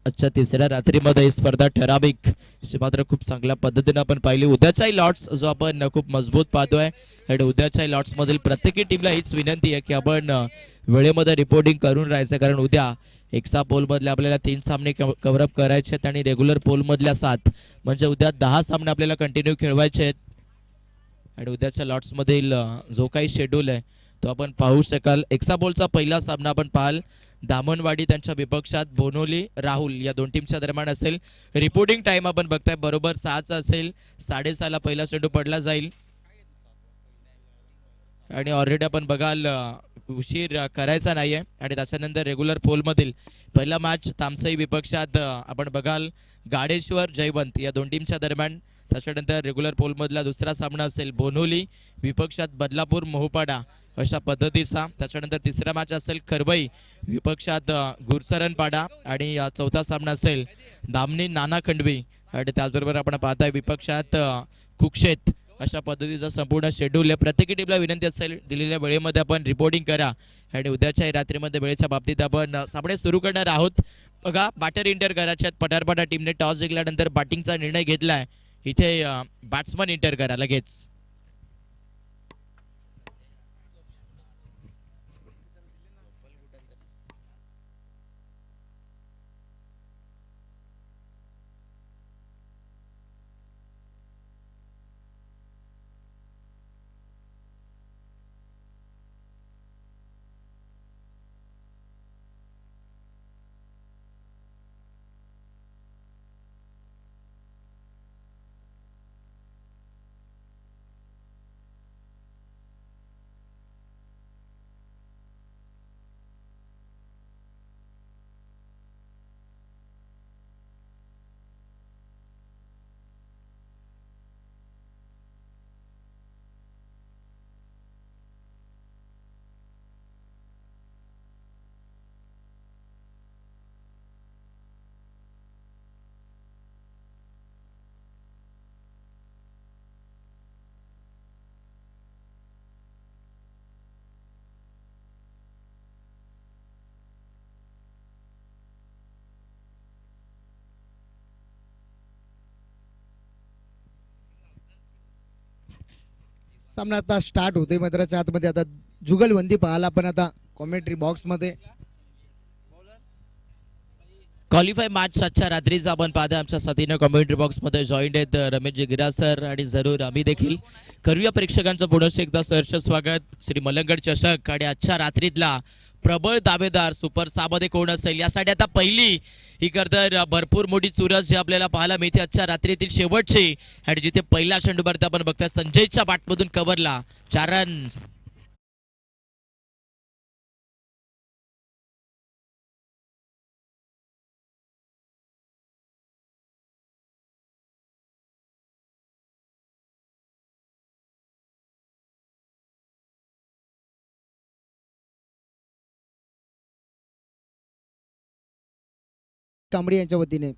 आजच्या तिसऱ्या रात्रीमध्ये ही स्पर्धा ठराविक मात्र खूप चांगल्या पद्धतीने आपण पाहिली. उद्याच्याही लॉट्स जो आपण खूप मजबूत पाहतोय आणि उद्याच्याही लॉट्स मधील प्रत्येकी टीमला हीच विनंती आहे की आपण वेळेमध्ये रिपोर्टिंग करून राहायचं, कारण उद्या एक्स्ट्रा पोल मधले आपल्याला 3 सामने कव्हर अप करायचे आहेत आणि रेग्युलर पोल मधल्या 7, म्हणजे उद्या 10 सामने आपल्याला कंटिन्यू खेळवायचे आहेत. आणि उद्याच्या लॉट्स मधील जो काही शेड्यूल आहे तो आपण पाहू शकाल. एक्स्ट्रा पोलचा पहिला सामना आपण पाहाल दामनवाडी त्यांच्या विपक्षात बोनोली राहुल या दोन टीमच्या दरम्यान असेल. रिपोर्टिंग टाइम आपण बघताय बरोबर 6चा असेल. 6:30ला पहिला चेंडू पडला जाईल आणि ऑलरेडी आपण बघाल उशीर करायचा नाहीये. आणि त्याच्यानंतर रेग्युलर पोल मधील पहिला मॅच तामसई विपक्षात आपण बघाल गाडेश्वर जयवंत या दोन टीमच्या दरम्यान. त्याच्यानंतर रेग्युलर पोल मधला दुसरा सामना असेल बोनोली विपक्षात बदलापूर मोहपाडा अशा पद्धतीचा. त्याच्यानंतर तिसरा मॅच असेल खरबई विपक्षात गुरसरणपाडा आणि चौथा सामना असेल दामनी नाना खंडवी. आणि त्याचबरोबर आपण पाहताय विपक्षात कुक्षेत. अशा पद्धतीचा संपूर्ण शेड्यूल आहे. प्रत्येक टीमला विनंती असेल दिलेल्या वेळेमध्ये आपण रिपोर्टिंग करा आणि उद्याच्या रात्रीमध्ये वेळेच्या बाबतीत आपण सामने सुरू करणार आहोत. बघा बॅटर इंटर करायचे पठारपाडा टीमने टॉस जिंकल्यानंतर बॅटिंगचा निर्णय घेतलाय. इथे बॅट्समन इंटर करा लगेच. सामना आता स्टार्ट होते मैदानाच्या आतमध्ये. आता जुगलबंदी पाहायला आपण आता कॉमेंट्री बॉक्स मध्ये. क्वालिफाय मॅच आजच्या रात्रीचा आपण पाहता आमच्या साथीनं कमेंट्री बॉक्स मध्ये जॉईंट आहेत रमेशजी गिरा सर आणि जरूर आम्ही देखील करूया प्रेक्षकांचं पुन्हा एकदा सहर्ष स्वागत. श्री मलंगड चषक आणि आजच्या रात्रीतला प्रबळ दावेदार सुपर 6 मध्ये कोण असेल यासाठी आता पहिली ही तर भरपूर मोठी चुरस जी आपल्याला पाहायला मिळते आजच्या रात्रीतील शेवटची. आणि जिथे पहिला चेंडूवरती आपण बघतोय संजयच्या बॅटमधून कव्हरला 4 रन. कांबडी यांच्या वतीने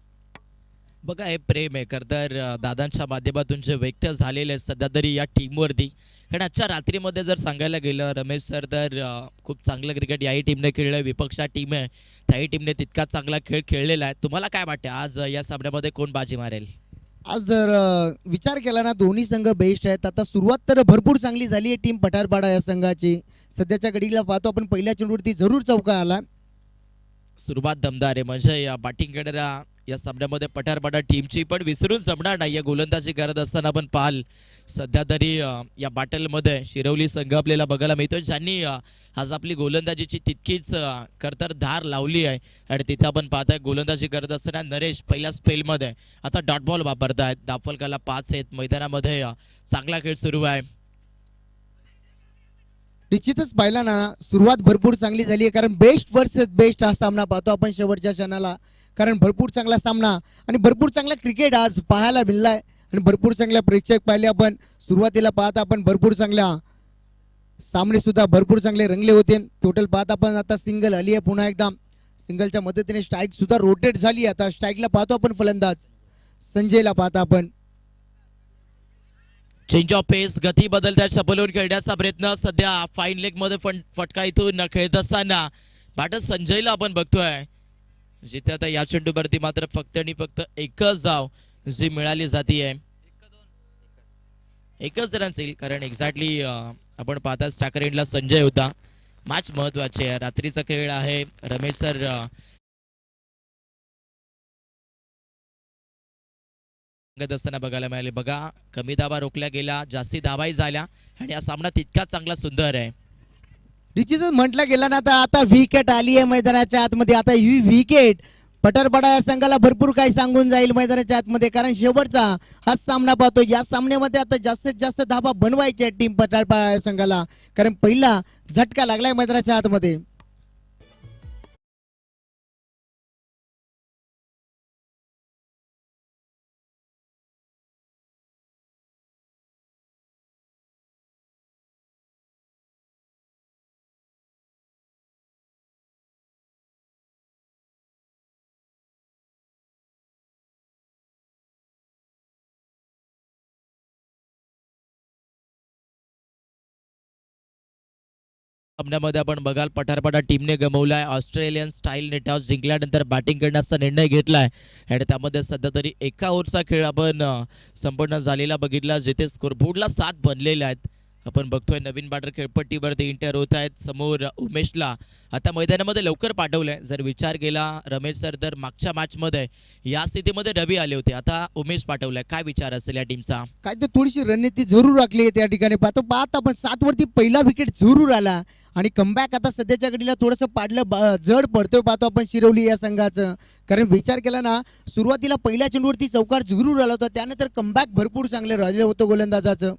बघा हे प्रेम आहे खरं तर दादांच्या माध्यमातून जे व्यक्त झालेले सध्या तरी या टीमवरती. कारण आजच्या रात्रीमध्ये जर सांगायला गेलं रमेश सर तर खूप चांगलं क्रिकेट याही टीमने खेळलं. विपक्षा टीम आहे त्याही टीमने तितका चांगला खेळ खेळलेला आहे. तुम्हाला काय वाटतं आज या सामन्यामध्ये कोण बाजी मारेल? आज जर विचार केला ना दोन्ही संघ बेस्ट आहेत. आता सुरुवात तर भरपूर चांगली झाली आहे टीम पठारपाडा या संघाची. सध्याच्या घडीला पाहतो आपण पहिल्या चेंडूवरती जरूर चौका आला. सुरुवात दमदार आहे म्हणजे या बॅटिंग करणाऱ्या या सामन्यामध्ये पठारपाडा टीमची पण विसरून जमणार नाही. या गोलंदाजी करत असताना आपण पाहाल सध्या तरी या बॅटलमध्ये शिरवली संघ आपल्याला बघायला मिळतोय ज्यांनी आज आपली गोलंदाजीची तितकीच करतर धार लावली आहे. आणि तिथे आपण पाहताय गोलंदाजी करत असताना नरेश पहिल्या स्पेलमध्ये आता डॉट बॉल वापरतायत. दाफलकाला 5 आहेत. मैदानामध्ये चांगला खेळ सुरू आहे. निश्चितच पाहिला ना सुरुवात भरपूर चांगली झाली आहे कारण बेस्ट वर्सेस बेस्ट हा सामना पाहतो आपण शेवटच्या क्षणाला. कारण भरपूर चांगला सामना आणि भरपूर चांगला क्रिकेट आज पाहायला मिळालाय आणि भरपूर चांगल्या प्रेक्षक पाहिले आपण. सुरुवातीला पाहता आपण भरपूर चांगल्या सामने सुद्धा भरपूर चांगले रंगले होते. टोटल पाहता आपण आता सिंगल आली आहे. पुन्हा एकदा सिंगलच्या मदतीने स्ट्राईक सुद्धा रोटेट झाली. आता स्ट्राईकला पाहतो आपण फलंदाज संजयला पाहता आपण. चेंज ऑफ पेस गती बदलत्या चपलून खेळण्याचा प्रयत्न सध्या फाईन लेग मध्ये फटका इथून खेळत असताना बॅटर संजयला आपण बघतोय जिथे आता या चेंडूवरती मात्र फक्त आणि फक्त एकच धाव जी मिळाली जाते, एकच रन येईल. कारण एक्झॅक्टली आपण पाहताच टाकर एंडला संजय होता. मॅच महत्वाची आहे, रात्रीचा खेळ आहे. रमेश सर असताना बघायला मिळाले. बघा, कमी धावा रोखल्या गेल्या, जास्ती धावाही झाल्या आणि हा सामना तितकाच चांगला सुंदर आहे. निश्चितच म्हटलं गेलं ना, आता विकेट आली आहे मैदानाच्या आतमध्ये. आता ही विकेट पटरपाडा या संघाला भरपूर काही सांगून जाईल मैदानाच्या आतमध्ये. कारण शेवटचा हा सामना पाहतो, या सामन्यामध्ये आता जास्तीत जास्त धाबा बनवायचे टीम पटरपाडा या संघाला. कारण पहिला झटका लागलाय मैदानाच्या आतमध्ये. सामन्यामध्ये आपण बघाल पठारपाडा टीमने गमवलाय. ऑस्ट्रेलियन स्टाईल टॉस जिंकल्यानंतर बॅटिंग करण्याचा निर्णय घेतलाय आणि त्यामध्ये सध्या तरी एका ओव्हरचा खेळ आपण संपूर्ण झालेला बघितला, जिथे स्कोरबोर्डला 7 बनलेले आहेत. आपण बघतोय नवीन बॅटर खेळपट्टीवरती इंटर होत आहेत. समोर उमेशला आता मैदानामध्ये लवकर पाठवलंय. जर विचार केला रमेश सर, तर मागच्या मॅचमध्ये या स्थितीमध्ये रवी आले होते, आता उमेश पाठवलाय. काय विचार असेल या टीमचा? काय तर थोडीशी रणनीती जरूर राखली आहे त्या ठिकाणी. पाहता आपण 7 वरती पहिला विकेट जरूर आला आणि कमबॅक आता सध्याच्या घडीला थोडंसं पाडलं जड पडतोय पाहतो आपण शिरवली या संघाचं. कारण विचार केला ना, सुरुवातीला पहिल्या चेंडूवरती चौकार जरूर आला होता, त्यानंतर कमबॅक भरपूर चांगलं राहिलं होतं गोलंदाजाचं.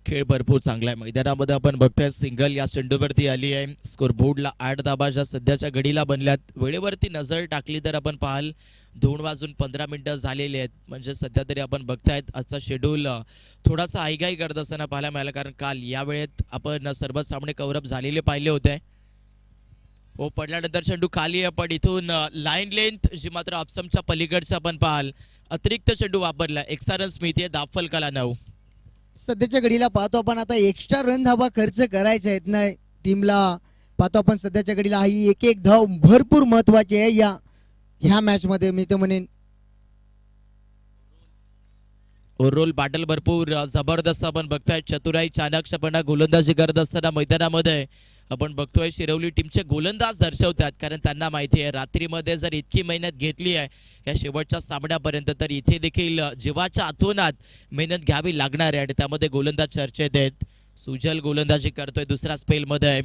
खेळ भरपूर चांगला आहे मैदानामध्ये. आपण बघतोय सिंगल या चेंडूवरती आली आहे. स्कोरबोर्डला 8 धाबा ज्या सध्याच्या घडीला बनल्यात. वेळेवरती नजर टाकली तर आपण पाहाल 2:15 झालेले आहेत. म्हणजे सध्या तरी आपण बघतायत आजचा शेड्यूल थोडासा आईगाई करत असताना पाहायला मिळाला. कारण काल या वेळेत आपण सर्वच सामने कव्हरअप झालेले पाहिले होते. हो, पडल्यानंतर चेंडू खाली आहे, पण इथून लाईन लेंथ जी मात्र ऑप्शनच्या पलीकडचा आपण पाहाल अतिरिक्त चेंडू वापरला. एक्स्ट्रा रन्स मिळते, धाव फलकाला 9. सध्याच्या घडीला पाहतो आपण आता एक्स्ट्रा रन धावा खर्च करायचे आहेत ना टीमला. पाहतो आपण सध्याच्या घडीला ही एक एक धाव भरपूर महत्वाची आहे ह्या मॅच मध्ये. मी तर म्हणेन ओव्हरऑल बॅटल भरपूर जबरदस्त आपण बघताय. चतुराई चाणक्यपणा गोलंदाजी करत असताना मैदानामध्ये आपण बघतोय शिरवली टीमचे गोलंदाज दर्शवतात. कारण त्यांना माहिती आहे रात्रीमध्ये जर इतकी मेहनत घेतली आहे या शेवटच्या सामन्यापर्यंत, तर इथे देखील जीवाच्या आतोनात मेहनत घ्यावी लागणार आहे. आणि त्यामध्ये गोलंदाज चर्चेत आहेत. सुजल गोलंदाजी करतोय दुसऱ्या स्पेलमध्ये.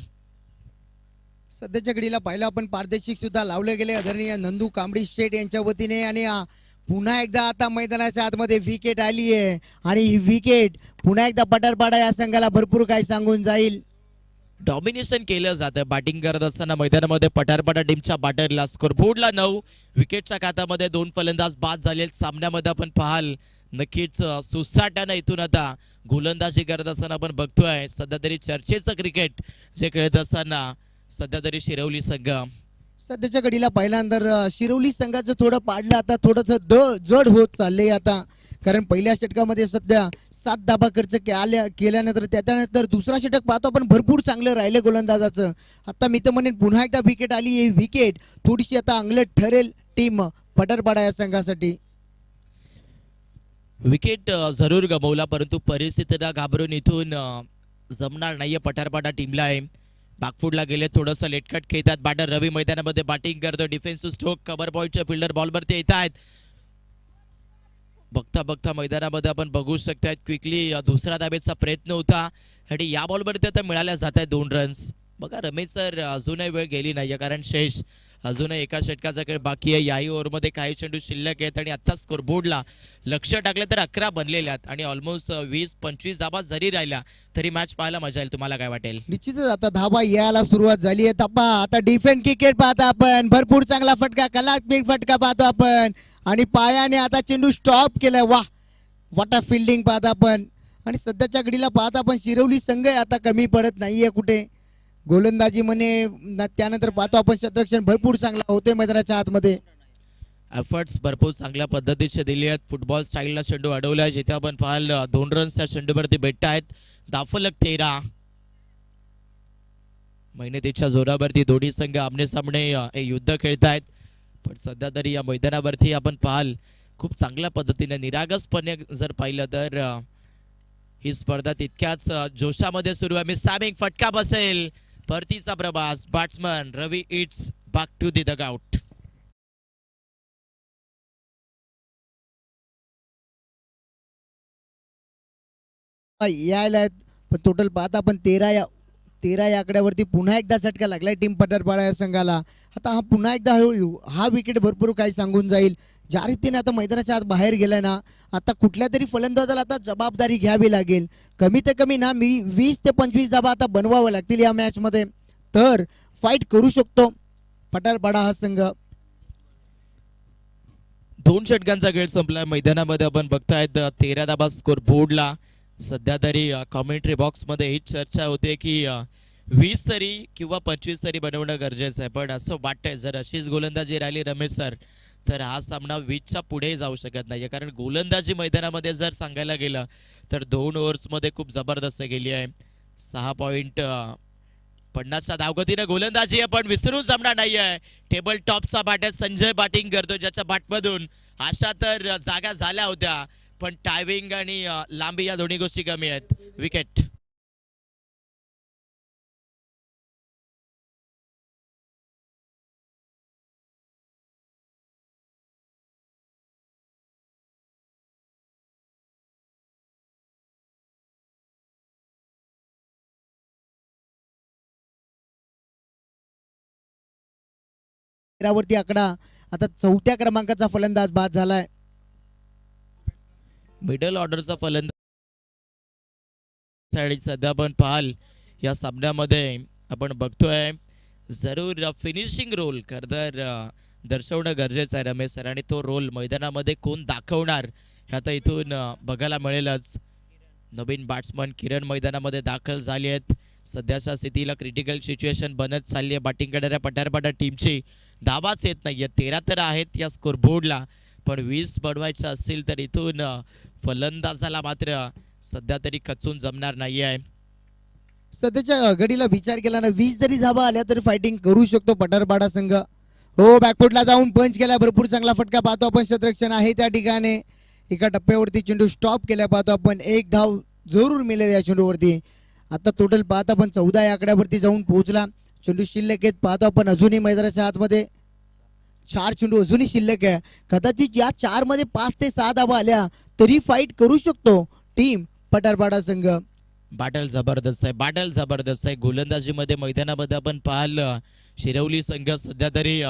सध्याच्या घडीला पाहिलं आपण पारदर्शक सुद्धा लावले गेले आदरणीय नंदू कांबडी शेठ यांच्या वतीने. आणि पुन्हा एकदा आता मैदानाच्या आतमध्ये विकेट आली आहे आणि ही विकेट पुन्हा एकदा पटरपाडा या संघाला भरपूर काही सांगून जाईल. डॉमिनेशन केलं जातं बॅटिंग करत असताना मैदानामध्ये पठारपाडा टीमच्या बॅटरला. स्कोरबोर्डला 9, विकेटच्या खात्यामध्ये 2 फलंदाज बाद झाले. सामन्यामध्ये आपण पाहाल नक्कीच सुसाट्यानं इथून आता गोलंदाजी करत असताना आपण बघतोय सध्या तरी चर्चेचं क्रिकेट जे खेळत असताना सध्या तरी शिरवली संघ. सध्याच्या घडीला पहिल्यांदा शिरवली संघाचं थोडं पाडलं, आता थोडंसं जड होत चाललंय आता. कारण पहिल्या षटकामध्ये सध्या 7 धाबा खर्च केल्यानंतर त्याच्यानंतर दुसरा षटक पाहतो आपण भरपूर चांगलं राहिलं गोलंदाजाचं. आता मी तर म्हणेन पुन्हा एकदा विकेट आली. ही विकेट थोडीशी आता अंगलट ठरेल टीम पटरपाडा या संघासाठी. विकेट जरूर गमवला, परंतु परिस्थितीला घाबरून इथून जमणार नाहीये पठारपाडा टीमला. आहे बॅकफुटला गेले, थोडंसं लेटकट खेळतात. बॅटर रवी मैदानामध्ये बॅटिंग करतो. डिफेन्सिव्ह स्ट्रोक, कव्हर पॉईंटचे फिल्डर बॉलवरती येत आहेत. बघता बघता मैदानामध्ये आपण बघू शकतायत क्विकली दुसऱ्या धाबेचा प्रयत्न होता आणि या बॉलवरती आता मिळाल्या जात आहेत 2 रन्स. बघा रमेश सर अजूनही वेळ गेली नाहीये, कारण शेष अजूनही एका षटकाचा खेळ बाकी आहे. याही ओव्हरमध्ये काही चेंडू शिल्लक आहेत आणि आता स्कोरबोर्डला लक्ष टाकलं तर 11 बनलेले आहेत आणि ऑलमोस्ट 20-25 धाबा जरी राहिल्या तरी मॅच पाहायला मजा येईल. तुम्हाला काय वाटेल? निश्चितच आता धाबा यायला सुरुवात झाली आहे. आता डिफेंड क्रिकेट पाहतो आपण, भरपूर चांगला फटका, कलात्मक फटका पाहतो आपण आणि पायाने आता चेंडू स्टॉप केलाय. वाह, वॉट अ फिल्डिंग पाहतो आपण. आणि सध्याच्या घडीला पाहता आपण शिरवली संघ आता कमी पडत नाहीये कुठे गोलंदाजी म्हणे. त्यानंतर पाहतो आपण क्षेत्ररक्षण भरपूर चांगला होतोय मैदानाच्या आतमध्ये. एफर्ट्स भरपूर चांगल्या पद्धतीचे दिले आहेत. फुटबॉल स्टाईलला चेंडू अडवलाय, जिथे आपण पाहाल 2 रन्स त्या चेंडूवरती भेटत आहेत. धावफलक 13. मेहनतीच्या जोरावरती दोन्ही संघ आमने सामने हे युद्ध खेळतायत. पण सध्या तरी या मैदानावरती आपण पाहाल खूप चांगल्या पद्धतीने निरागसपणे जर पाहिलं तर ही स्पर्धा तितक्याच जोशामध्ये सुरू आहे. मिसामिंग फटका बसेल, परतीचा प्रवास, batsman Ravi it's back to the dugout. यायला आहेत, पण टोटल पाहता आपण 13 या आकड्यावरती पुन्हा एकदा झटका लागलाय टीम पठारपाडा या संघाला. आता हा पुन्हा एकदा हा विकेट भरपूर काही सांगून जाईल. ज्या रीतीने आता मैदानाच्या आत बाहेर गेलाय ना, आता कुठल्या तरी फलंदाजाला आता जबाबदारी घ्यावी लागेल. कमी ते कमी ना 20 ते 25 धावा आता बनवावं लागतील या मॅच मध्ये, तर फाईट करू शकतो पठारपाडा हा संघ. 2 षटकांचा खेळ संपला मैदानामध्ये. आपण बघतायत 13 धाबा स्कोर बोर्डला. सध्या तरी कॉमेंट्री बॉक्स मध्ये हीच चर्चा होते की 20 तरी किंवा 25 तरी बनवणं गरजेचं आहे. पण असं वाटतंय जर अशीच गोलंदाजी राहिली रमेश सर, तर हा सामना 20च्या पुढे जाऊ शकत नाही. कारण गोलंदाजी मैदानामध्ये जर सांगायला गेलं तर 2 ओव्हर्समध्ये खूप जबरदस्त गेली आहे. 6.50च्या धावगतीनं गोलंदाजी आहे, पण विसरून जमणार नाहीये. टेबल टॉपचा बॅटर संजय बॅटिंग करतो, ज्याच्या बॅटमधून अशा तर जागा झाल्या होत्या, पण टायमिंग आणि लांबी या दोन्ही गोष्टी कमी आहेत. विकेट. वरती आकडा आता 4थ्या क्रमांकाचा फलंदाज बाद झालाय. मिडल ऑर्डरचा फलंदाज सध्या आपण पाहाल या सामन्यामध्ये आपण बघतोय जरूर फिनिशिंग रोल खरतर दर्शवणं गरजेचं आहे रमेश सर, आणि तो रोल मैदानामध्ये कोण दाखवणार हे आता इथून बघायला मिळेलच. नवीन बॅट्समन किरण मैदानामध्ये दाखल झाले आहेत. सध्याच्या स्थितीला क्रिटिकल सिच्युएशन बनत चालली आहे बॅटिंग करणाऱ्या पठारपाडा टीमची. धावाच येत नाहीये. 13 तर आहेत या स्कोर बोर्डला, पण 20 बनवायचं असेल तर इथून फलंदाजाला मात्र सध्या तरी खचून जमणार नाहीये. सध्याच्या घडीला विचार केला ना, 20 जरी धावा आल्या तरी फायटिंग करू शकतो पठारपाडा संघ. हो, बॅकफुटला जाऊन पंच केला, भरपूर चांगला फटका पाहतो आपण. क्षेत्ररक्षण आहे त्या ठिकाणी. एका टप्प्यावरती चेंडू स्टॉप केल्या पाहतो आपण. 1 धाव जरूर मिळेल या चेंडूवरती. आता टोटल पाहता आपण 14 या आकड्यावरती जाऊन पोहोचला. चेंडू शिल्लक आहेत पाहतो आपण अजूनही मैदानाच्या आतमध्ये. 4 चेंडू अजूनही शिल्लक आहे. कदाचित या 4 मध्ये 5 ते 6 धावा आल्या तरी फाईट करू शकतो टीम पठारपाडा संघ. बॅटल जबरदस्त आहे, बॅटल जबरदस्त आहे. गोलंदाजीमध्ये मैदानामध्ये आपण पाहिलं शिरवली संघ सध्या तरी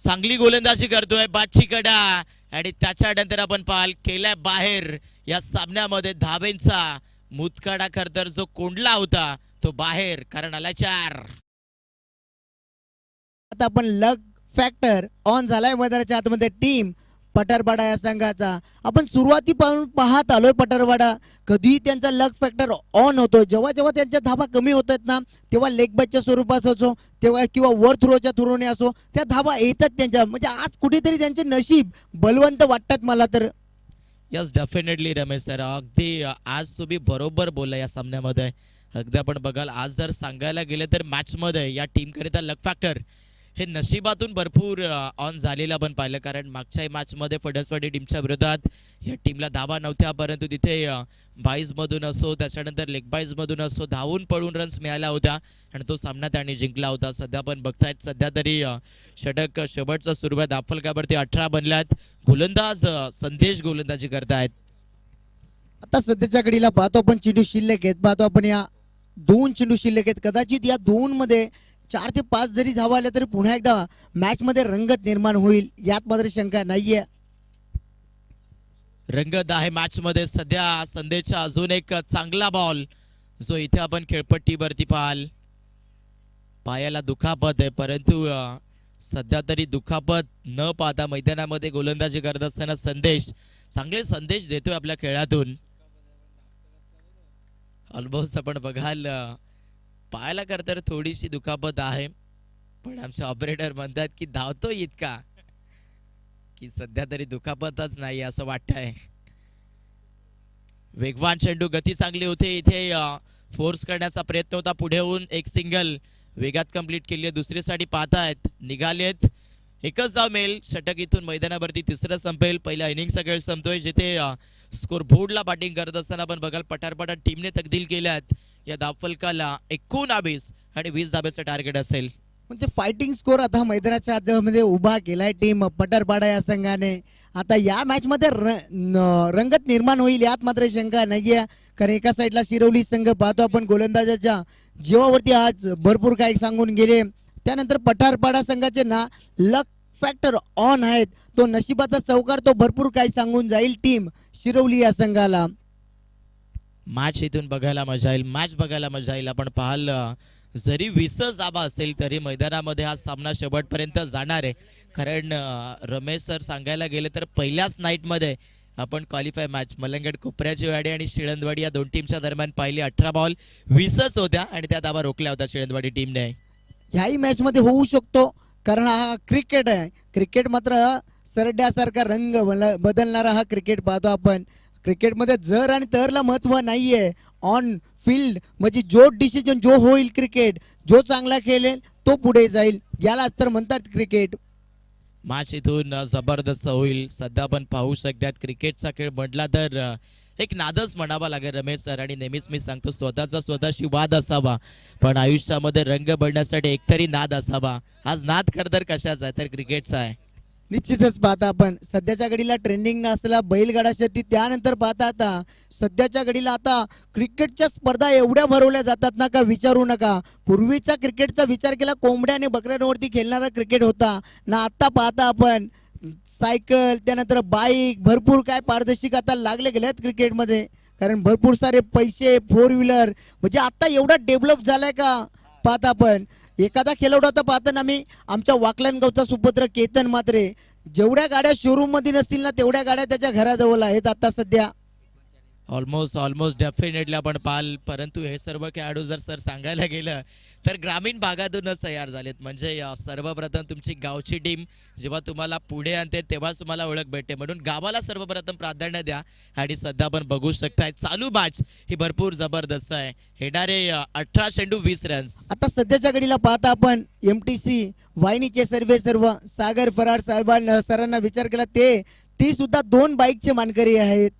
चांगली गोलंदाजी करतोय. बादची कडा आणि त्याच्यानंतर आपण पाहाल केलाय बाहेर या सामन्यामध्ये धावेंचा मुतकडा खरतर जो कोंडला होता तो बाहेर, कारण आला 4. आता आपण लक फॅक्टर ऑन झालाय मैदानाच्या आतमध्ये टीम पठारपाडा या संघाचा. आपण सुरुवातीपासून पाहत आलोय पठारपाडा कधी त्यांचा लक फॅक्टर ऑन होतो. जेव्हा जेव्हा त्यांच्या धावा कमी होत आहेत ना, तेव्हा लेग बॅचच्या स्वरूपात असो तेव्हा किंवा वर थ्रोच्या थ्रोने असो, त्या धावा येतात त्यांच्या. म्हणजे आज कुठेतरी त्यांचे नशीब बलवंत वाटतात मला तर. यस, डेफिनेटली रमेश सर, अगदी आज तुम्ही बरोबर बोलला या सामन्यामध्ये. अगदी आपण बघाल आज जर सांगायला गेले तर मॅचमध्ये या टीमकरिता लक फॅक्टर हे नशिबातून भरपूर ऑन झालेलं आपण पाहिलं. कारण मागच्याही मॅचमध्ये फडसवाडी टीमच्या विरोधात या टीमला धावा नव्हत्या, परंतु तिथे बाईजमधून असो त्याच्यानंतर लेग बाईजमधून असो धावून पळून रन्स मिळाल्या होत्या आणि तो सामना त्यांनी जिंकला होता. सध्या आपण बघतायत सध्या तरी षटक शेवटचा सुरू आहे. दाफलकावरती 18 बनल्यात. गोलंदाज संदेश गोलंदाजी करतायत. आता सध्याच्या घडीला पाहतो आपण चेंडू शिल्लक आहेत. पाहतो आपण या 2 चेंडू शिल्लक आहेत. कदाचित या 2 मध्ये 4 ते 5 जरी धावा आल्या तरी पुन्हा एकदा मॅच मध्ये रंगत निर्माण होईल, यात मात्र शंका नाहीये. रंगत आहे मॅच मध्ये सध्या. संदेशचा अजून एक चांगला बॉल जो इथे आपण खेळपट्टीवरती पाहाल. पायाला दुखापत आहे, परंतु सध्या तरी दुखापत न पाहता मैदानामध्ये गोलंदाजी करत असताना संदेश चांगले संदेश देतोय आपल्या खेळातून. ऑलमोस्ट आपण बघाल पायाला तर थोडीशी दुखापत आहे, पण आमचे ऑपरेटर म्हणतात की धावतो इतका की सध्या तरी दुखापतच नाही असं वाटतंय. वेगवान चेंडू, गती चांगली होते इथे. फोर्स करण्याचा प्रयत्न होता, पुढे होऊन एक सिंगल वेगात कंप्लीट केली आहे. दुसरीसाठी पाहतायत, निघालेत, एकच धाव मिळेल. षटक इथून मैदानावरती तिसरं संपेल. पहिला इनिंग सगळं संपतोय, जिथे स्कोर बोर्डला बॅटिंग करत असताना आपण बघाल पठारपठार टीमने तकदील केल्यात. या धावफलकाला 19 आणि 20 धाब्याचं टार्गेट असेल. म्हणजे फायटिंग स्कोर आता मैदानाच्या आतमध्ये उभा केलाय टीम पठारपाडा या संघाने. आता या मॅच मध्ये रंगत निर्माण होईल यात मात्र शंका नाहीये, कारण एका साईडला शिरवली संघ पाहतो आपण गोलंदाजाच्या जीवावरती आज भरपूर काही सांगून गेले. त्यानंतर पठारपाडा संघाचे ना लक फॅक्टर ऑन आहेत, तो नशिबाचा चौकार तो भरपूर काही सांगून जाईल टीम शिरवली या संघाला. मॅच इथून बघायला मजा येईल, मॅच बघायला मजा येईल. आपण पाहाल जरी 20 जाबा असेल तरी मैदानामध्ये हा सामना शेवटपर्यंत जाणार आहे. कारण रमेश सर सांगायला गेले तर पहिल्याच नाईटमध्ये आपण क्वालिफाय मॅच मलंगड कोपऱ्याची वाडी आणि शिळंदवाडी या दोन टीमच्या दरम्यान पाहिली. 18 बॉल 20च होत्या आणि त्या धाबा रोखल्या होत्या शिळंदवाडी टीमने. ह्याही मॅच मध्ये होऊ शकतो, कारण हा क्रिकेट आहे. क्रिकेट मात्र सरड्यासारखा रंग बदलणारा हा क्रिकेट पाहतो आपण. क्रिकेटमध्ये जर आणि तरला महत्व नाहीये, ऑन फील्ड म्हणजे जो डिसिजन जो होईल, क्रिकेट जो चांगला खेळेल तो पुढे जाईल, याला तर म्हणतात क्रिकेट. मॅच इथून जबरदस्त होईल. सध्या आपण पाहू शकतात क्रिकेटचा खेळ म्हटला तर एक नादच म्हणावा लागेल रमेश सर. आणि नेहमीच मी सांगतो स्वतःचा स्वतःशी वाद असावा, पण आयुष्यामध्ये रंग भरण्यासाठी एकतरी नाद असावा. आज नाद तर कशाचा आहे, तर क्रिकेटचा आहे. निश्चितच पाहता आपण सध्याच्या घडीला ट्रेंडिंग असलेला बैलगाडा शर्यती, त्यानंतर पाहता आता सध्याच्या घडीला आता क्रिकेटच्या स्पर्धा एवढ्या भरवल्या जातात ना का विचारू नका. पूर्वीचा क्रिकेटचा विचार केला कोंबड्या आणि बकऱ्यांवरती खेळणारा क्रिकेट होता ना, आता पाहता आपण सायकल त्यानंतर बाईक भरपूर काय पारदर्शक आता लागले गेलेत क्रिकेटमध्ये, कारण भरपूर सारे पैसे फोर व्हीलर म्हणजे आता एवढा डेव्हलप झालाय का. पाहता आपण एखादा खेळवडा तर पाहता ना, मी आमच्या वाकलनगावचा सुपुत्र केतन मात्रे, जेवढ्या गाड्या शोरूम मध्ये नसतील ना तेवढ्या गाड्या त्याच्या घराजवळ आहेत आता सध्या. ऑलमोस्ट डेफिनेटली आपण पाहाल. परंतु हे सर्व खेळाडू जर सर सांगायला गेलं तर ग्रामीण भागातूनच तयार झालेत. म्हणजे सर्वप्रथम तुमची गावची टीम जेव्हा तुम्हाला पुढे आणते तेव्हाच तुम्हाला ओळख भेटते, म्हणून गावाला सर्वप्रथम प्राधान्य द्या. आणि सध्या आपण बघू शकताय चालू मॅच ही भरपूर जबरदस्त आहे. येणारे 18 चेंडू 20 रन्स. आता सध्याच्या घडीला पाहता आपण MTC वाहिनीचे सर्व सागर फरार सरांना विचार केला ती सुद्धा 2 बाईकचे मानकरी आहेत.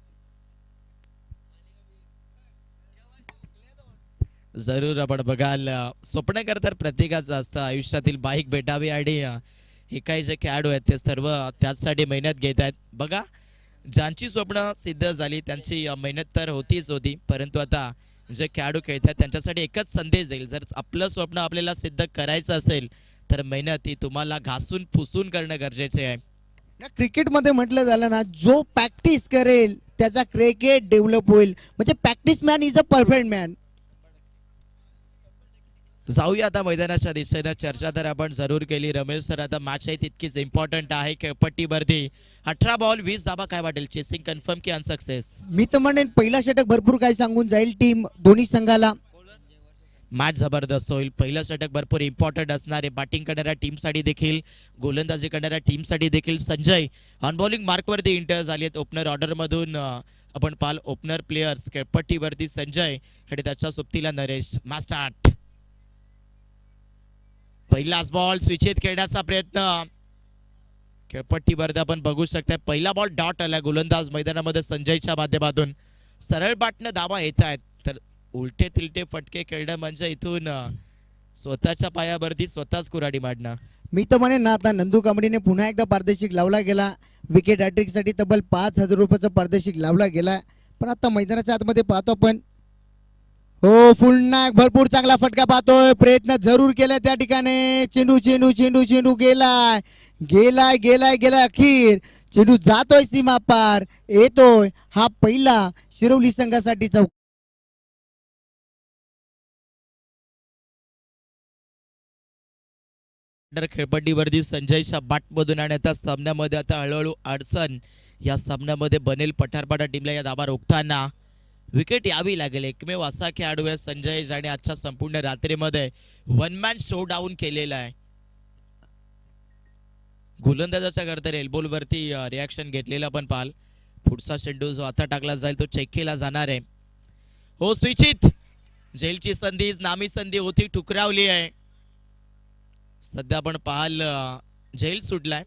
जरूर आपण बघाल स्वप्न तर प्रत्येकाचं असतं आयुष्यातील बाईक भेटावी, आणि हे काही जे खेळाडू आहेत ते सर्व त्याचसाठी मेहनत घेत आहेत. बघा ज्यांची स्वप्न सिद्ध झाली त्यांची मेहनत तर होतीच होती, परंतु आता जे खेळाडू खेळतात त्यांच्यासाठी एकच संदेश देईल, जर आपलं स्वप्न आपल्याला सिद्ध करायचं असेल तर मेहनत ही तुम्हाला घासून पुसून करणं गरजेचे आहे. क्रिकेटमध्ये म्हटलं झालं ना, जो प्रॅक्टिस करेल त्याचा क्रिकेट डेव्हलप होईल. म्हणजे practice man is a perfect man. जाऊया आता मैदानाच्या दिशेनं. चर्चा तर आपण जरूर केली रमेश सर. आता मॅच आहे तितकीच इम्पॉर्टंट आहे. खेळपट्टीवरती 18 बॉल 20 धाबा. काय वाटेल, चेसिंग कन्फर्म की अनसक्सेस? मी तर म्हणेन पहिला षटक भरपूर काय सांगून जाईल टीम दोन्ही संघाला. मॅच जबरदस्त होईल. पहिलं षटक भरपूर इम्पॉर्टंट असणार आहे बॅटिंग करणाऱ्या टीमसाठी देखील, गोलंदाजी करणाऱ्या टीमसाठी देखील. संजय ऑन बॉलिंग मार्कवरती इंटर झाली आहेत. ओपनर ऑर्डरमधून आपण पाहाल ओपनर प्लेयर्स खेळपट्टीवरती संजय आणि त्याच्या सोबतीला नरेश. Match start. पहिलाच बॉल स्विचित खेळण्याचा प्रयत्न खेळपट्टीवरती आपण बघू शकता. पहिला बॉल डॉट आला. गोलंदाज मैदानामध्ये संजयच्या माध्यमातून सरळ बाटनं धावा येत आहेत, तर उलटे तिलटे फटके खेळणं म्हणजे इथून स्वतःच्या पायावरती स्वतःच कुऱ्हाडी मारणं. मी तर म्हणेन ना, आता नंदू कांबळीने पुन्हा एकदा पारदर्शक लावला गेला. विकेट हॅट्रिक साठी तब्बल 5,000 रुपयाचा पारदर्शक लावला गेला. पण आता मैदानाच्या आतमध्ये पाहतो आपण, हो फुलनाक भरपूर चांगला फटका पाहतोय. प्रयत्न जरूर केला त्या ठिकाणी. चेंडू गेलाय गेलाय गेलाय गेलाय अखेर चेंडू जातोय सीमा पार, येतोय. हा पहिला शिरवली संघासाठी चौक. खेळपट्टीवरती संजयच्या बॅटमधून आणि आता सामन्यामध्ये आता हळूहळू अडचण या सामन्यामध्ये बनेल पठारपाडा टीमला. या धाबा रोखताना विकेट यावी लागेल. एकमेव असा खेळाडू आहे संजय ज्याने आजच्या संपूर्ण रात्रीमध्ये वन मॅन शो डाऊन केलेला आहे. गोलंदाजाच्या करता एल्बोलवरती रिॲक्शन घेतलेला पण पाल. पुढचा चेंडू जो आता टाकला जाईल तो चेक केला जाणार आहे. हो स्विचित झेलची संधी नामी संधी होती ठुकरावली आहे. सध्या आपण पाहाल झेल सुटलाय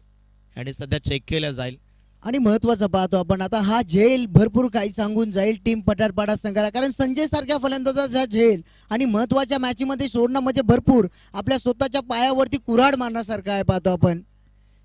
आणि सध्या चेक केलं जाईल. आणि महत्वाचं पाहतो आपण आता हा झेल भरपूर काही सांगून जाईल टीम पठारपाडा संघाला, कारण संजय सारख्या फलंदाजाचा झेल आणि महत्वाच्या मॅच मध्ये सोडणं म्हणजे भरपूर आपल्या स्वतःच्या पायावरती कुऱ्हाड मारण्यासारखं आहे. पाहतो आपण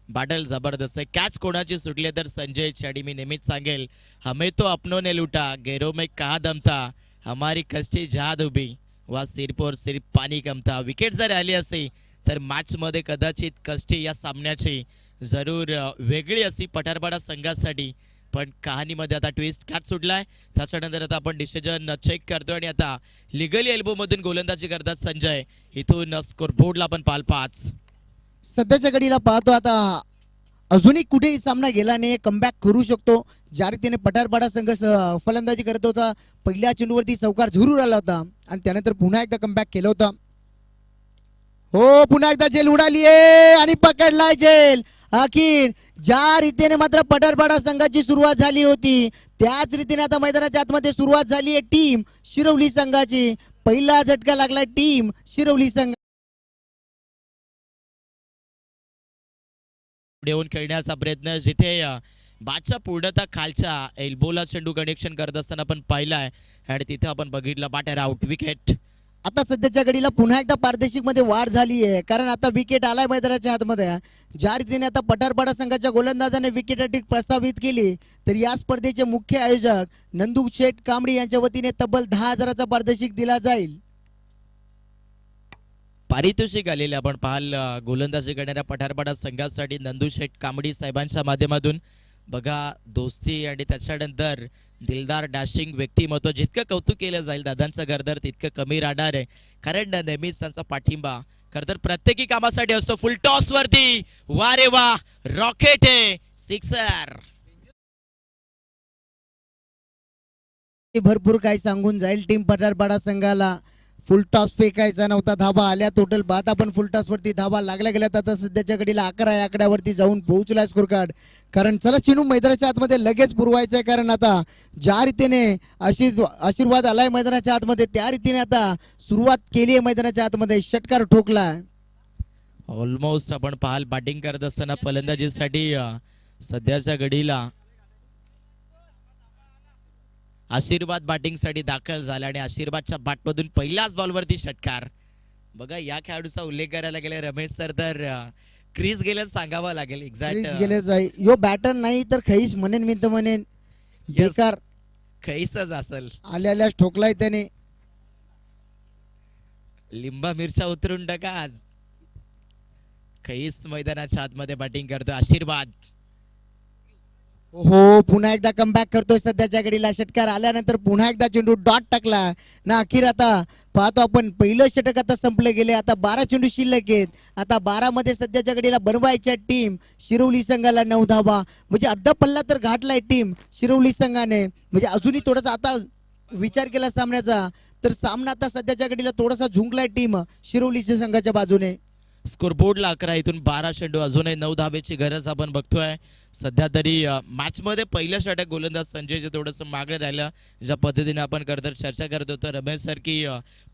बॅटल जबरदस्त आहे. कॅच कोणाची सुटली तर संजय आणि मी नेहमीच सांगेल हमें तो अपनों ने लुटा गैरों में कहा दम था हमारी कष्टी जाद उभी वा सिर्फ और सिर्फ पाणी कम था. विकेट जर आली असती तर मॅच मध्ये कदाचित कष्टी या सामन्याची जरूर वेगळी अशी पठारपाडा संघासाठी. पण कहाणीमध्ये आता ट्विस्ट कॅच सुटलाय. त्याच्यानंतर आता आपण डिसिजन चेक करतोय आणि आता लिगली एल्बो मधून गोलंदाजी करतात संजय. इथून स्कोर बोर्डला आपण पाल 5. सध्याच्या घडीला पाहतो आता अजूनही कुठेही सामना गेला नाही, कमबॅक करू शकतो. ज्या रीतीने पठारपाडा संघ फलंदाजी करत होता पहिल्या चेंडूवरती चौकार जरूर आला होता आणि त्यानंतर पुन्हा एकदा कमबॅक केलं होतं. हो पुन्हा एकदा झेल उडाली आहे आणि पकडलाय झेल. अखेर ज्या रीतीने मात्र पठारपाडा संघाची सुरुवात झाली होती त्याच रीतीने आता मैदानाच्या आतमध्ये सुरुवात झाली आहे टीम शिरवली संघाची. पहिला झटका लागला टीम शिरवली संघ येऊन खेळण्याचा प्रयत्न जिथे बादच्या पूर्णतः खालच्या एल्बोला चेंडू कनेक्शन करत असताना आपण पाहिलाय आणि तिथे आपण बघितलं बॅटर आउट विकेट. आता सध्याच्या घडीला पुन्हा एकदा पारदर्शक मध्ये वाढ झाली आहे, कारण आता विकेट आलाय मैदानाच्या हातमध्ये. ज्या रीतीने आता पठारपाडा संघाच्या गोलंदाजाने विकेट प्रस्तावित केली तर या स्पर्धेचे मुख्य आयोजक नंदू शेठ कांबडी यांच्या वतीने तब्बल 10,000चा पारितोषिक दिला जाईल. पारितोषिक आलेले आपण पाहाल गोलंदाजी करणाऱ्या पठारपाडा संघासाठी नंदू शेठ कांबडी साहेबांच्या माध्यमातून. बघा दोस्ती आणि त्याच्यानंतर दिलदार डॅशिंग व्यक्तिमत्व जितकं कौतुक केलं जाईल दादांचं गरदर तितकं कमी राहणार आहे, कारण नेहमीच त्यांचा पाठिंबा खरं तर प्रत्येकी कामासाठी असतो. फुल टॉस वरती वा रे वा रॉकेट आहे सिक्सर. भरपूर काही सांगून जाईल टीम पठारपाडा संघाला. फुल टॉस फेकायचा नव्हता, धाबा आल्या टोटल बाद. आपण फुल टॉस वरती धाबा लागल्या गेल्यात. आता सध्याच्या घडीला 11 या आकड्यावरती जाऊन पोहोचलाय स्कोर कार्ड, कारण चला चिनू मैदानाच्या आतमध्ये लगेच पुरवायचंय, कारण आता ज्या रीतीने आशीर्वाद आलाय मैदानाच्या आतमध्ये त्या रीतीने आता सुरुवात केली आहे मैदानाच्या आतमध्ये. षटकार ठोकलाय. ऑलमोस्ट आपण पाहाल बॅटिंग करत असताना फलंदाजीसाठी सध्याच्या घडीला आशीर्वाद बॅटिंगसाठी दाखल झाला आणि आशीर्वादच्या बॅटमधून पहिल्याच बॉलवरती षटकार. बघा या खेळाडूचा उल्लेख करायला गेला रमेश सर तर क्रीज गेल्यास सांगावं लागेल. एक्झॅक्ट गेले जाई यो बॅटर नाही तर खैस म्हणेन मी तर म्हणेन बेकार खैसच असेल. आल्यास ठोकलाय त्याने. लिंबा मिरच्या उतरून टाका आज. खैस मैदानाच्या आतमध्ये बॅटिंग करतो आशीर्वाद. हो पुन्हा एकदा कमबॅक करतोय सध्याच्या घडीला. षटकार आल्यानंतर पुन्हा एकदा चेंडू डॉट टाकला ना. अखेर आता पाहतो आपण पहिलं षटक आता संपलं गेले. आता 12 चेंडू शिल्लक आहेत. आता 12 मध्ये सध्याच्या घडीला बनवायच्या टीम शिरवली संघाला 9 धावा, म्हणजे अर्धा पल्ला तर गाठलाय टीम शिरवली संघाने. म्हणजे अजूनही थोडासा आता विचार केला सामन्याचा तर सामना आता सध्याच्या घडीला थोडासा झुंकलाय टीम शिरवली संघाच्या बाजूने. स्कोरबोर्डला 11 इथून 12 चेंडू अजूनही 9 धावेची गरज आपण बघतोय. सध्या तरी मॅच मध्ये पहिलं षटक गोलंदाज संजयचं थोडंसं मागे राहिलं. ज्या पद्धतीने आपण करत चर्चा करत होतो रमेश सर की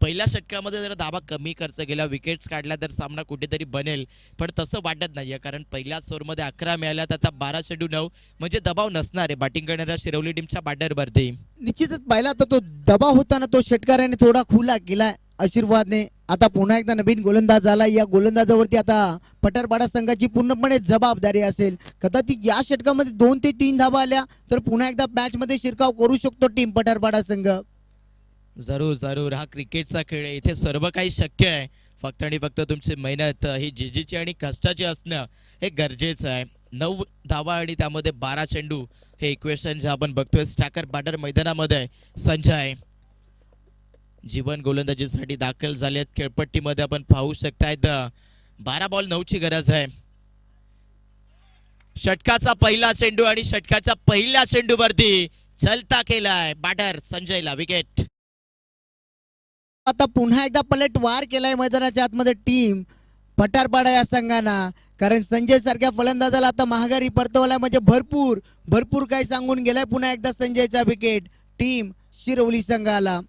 पहिल्या षटकामध्ये जर धावा कमी खर्च केला विकेट्स काढल्या तर सामना कुठेतरी बनेल, पण तसं वाटत नाहीये, कारण पहिल्याच ओव्हरमध्ये 11 मिळाल्यात. आता 12 चेंडू 9 म्हणजे दबाव नसणार आहे बॅटिंग करणाऱ्या शिरवली टीमच्या बॅटरवरती. निश्चितच पाहिला तर तो दबाव होता ना, तो षटकाराने थोडा खुला केलाय आशीर्वादने. आता पुन्हा एकदा नवीन गोलंदाज आला. या गोलंदाजावरती आता पठारपाडा संघाची पूर्णपणे जबाबदारी असेल. कदाचित या षटकामध्ये 2 ते 3 धावा आल्या तर पुन्हा एकदा मॅच मध्ये शिरकाव करू शकतो टीम पठारपाडा संघ. जरूर जरूर हा क्रिकेटचा खेळ आहे. इथे सर्व काही शक्य आहे. फक्त आणि फक्त तुमची मेहनत ही जिजीची आणि कष्टाची असणं हे गरजेचं आहे. 9 धावा आणि त्यामध्ये 12 चेंडू हे इक्वेशन जे आपण बघतोय. स्टॅकर बॅटर मैदानामध्ये संजय जीवन गोलंदाजीसाठी दाखल झालेत. खेळपट्टीमध्ये आपण पाहू शकतायत 12 बॉल 9 ची गरज आहे. षटकाचा पहिला चेंडू आणि षटकाच्या पहिल्या चेंडूवरती चलता केलाय बॅटर संजयला विकेट. आता पुन्हा एकदा पलटवार केलाय मैदानाच्या आतमध्ये टीम पठारपाडा या संघानं, कारण संजय सारख्या फलंदाजाला आता महागारी परतवला म्हणजे भरपूर काही सांगून गेलाय. पुन्हा एकदा संजयचा विकेट टीम शिरवली संघाला.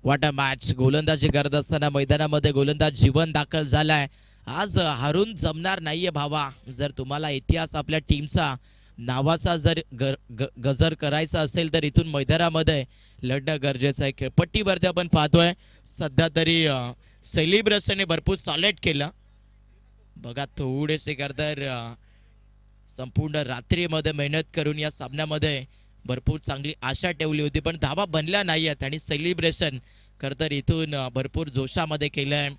वाट अ मॅच. गोलंदाजी करत असताना मैदानामध्ये गोलंदाज जीवन दाखल झालाय. आज हारून जमणार नाहीये भावा. जर तुम्हाला इतिहास आपल्या टीमचा नावाचा जर गजर करायचा असेल तर इथून मैदानामध्ये लढणं गरजेचं आहे. खेळपट्टीवरती आपण पाहतोय सध्या तरी सेलिब्रेशनने भरपूर सॉलिड केलं बघा. थोडेसे करतर संपूर्ण रात्रीमध्ये मेहनत करून या सामन्यामध्ये भरपूर चांगली आशा ठेवली होती पण धावा बनल्या नाही आहेत आणि सेलिब्रेशन करतर इथून भरपूर जोशामध्ये केलंय.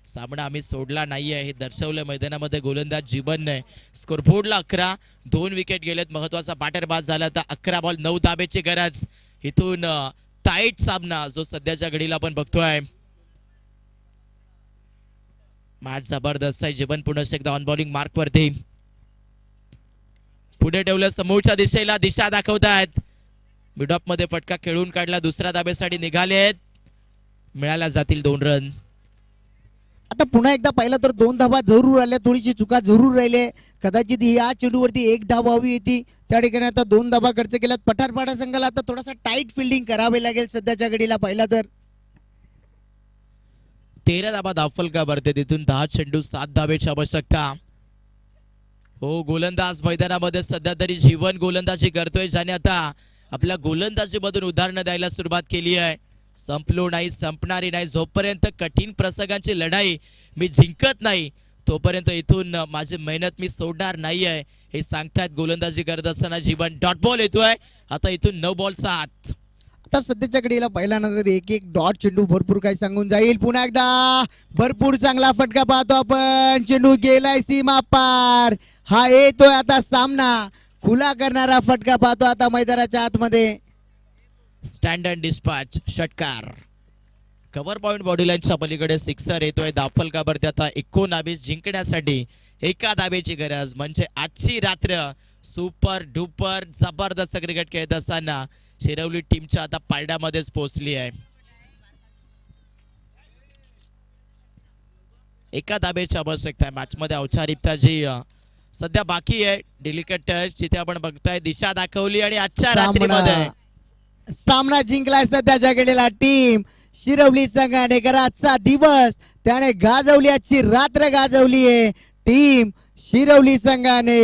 सामना आम्ही सोडला नाहीये हे दर्शवलं मैदानामध्ये गोलंदाज जीवनने. स्कोरबोर्डला 11, 2 विकेट गेलेत. महत्वाचा बॅटर बाद झाला तर 11 बॉल 9 धाब्याची गरज. इथून टाईट सामना जो सध्याच्या घडीला आपण बघतोय. मॅच जबरदस्त आहे. जीवन पुन्हा एकदा ऑन बॉलिंग मार्क वरती पुढे ठेवलं. समोरच्या दिशेला दिशा दाखवतायत. मिडऑफ मध्ये फटका खेळून काढला. दुसऱ्या धाब्यासाठी निघालेत. मिळाल्या जातील 2 रन. आता पुन्हा एकदा पाहिलं तर 2 धावा जरूर आल्या. थोडीशी चुका जरूर राहिले. कदाचित या चेंडूवरती 1 धाव हवी होती त्या ठिकाणी आता 2 धावा खर्च केल्यात. पठारपाडा संघाला आता थोडासा टाईट फिल्डिंग करावे लागेल सध्याच्या घडीला पाहिला तर. 13 धाबा दाफलका भरते. तिथून 10 चेंडू 7 धावेची आवश्यकता. हो गोलंदाज मैदानामध्ये सध्या तरी जीवन गोलंदाजी करतोय ज्याने आता आपल्या गोलंदाजीमधून उदाहरणं द्यायला सुरुवात केली आहे. संपलो नाही संपणारी नाही. जोपर्यंत कठीण प्रसंगांची लढाई मी जिंकत नाही तोपर्यंत इथून माझी मेहनत मी सोडणार नाही आहे हे सांगतायत गोलंदाजी करत असताना जीवन. डॉट बॉल येतोय आता इथून 9 बॉल 7. आता सध्याच्या घडीला पहिला नंतर एक डॉट चेंडू भरपूर काही सांगून जाईल. पुन्हा एकदा भरपूर चांगला फटका पाहतो आपण. चेंडू गेलाय सीमा पार. हा येतोय आता सामना खुला करणारा फटका पाहतो आता मैदानाच्या आतमध्ये. स्टँडर्ड डिस्पॅच षटकार. कव्हर पॉइंट बॉडी लाईनच्या पलीकडे सिक्सर येतोय. दाफलकावरती आता 19 जिंकण्यासाठी 1 धावेची गरज. म्हणजे आजची रात्र सुपर डुपर जबरदस्त क्रिकेट खेळत असताना शिरवली टीमच्या आता पारड्यामध्येच पोहोचली आहे. 1 धावेची आवश्यकता आहे. मॅच मध्ये औपचारिकता जी सध्या बाकी आहे डेलिकेट टच जिथे आपण बघताय दिशा दाखवली आणि आजच्या रात्रीमध्ये सामना जिंकलाय सध्याच्या घडीला टीम शिरवली संघाने. आजचा दिवस त्याने गाजवली. आजची रात्र गाजवली आहे टीम शिरवली संघाने.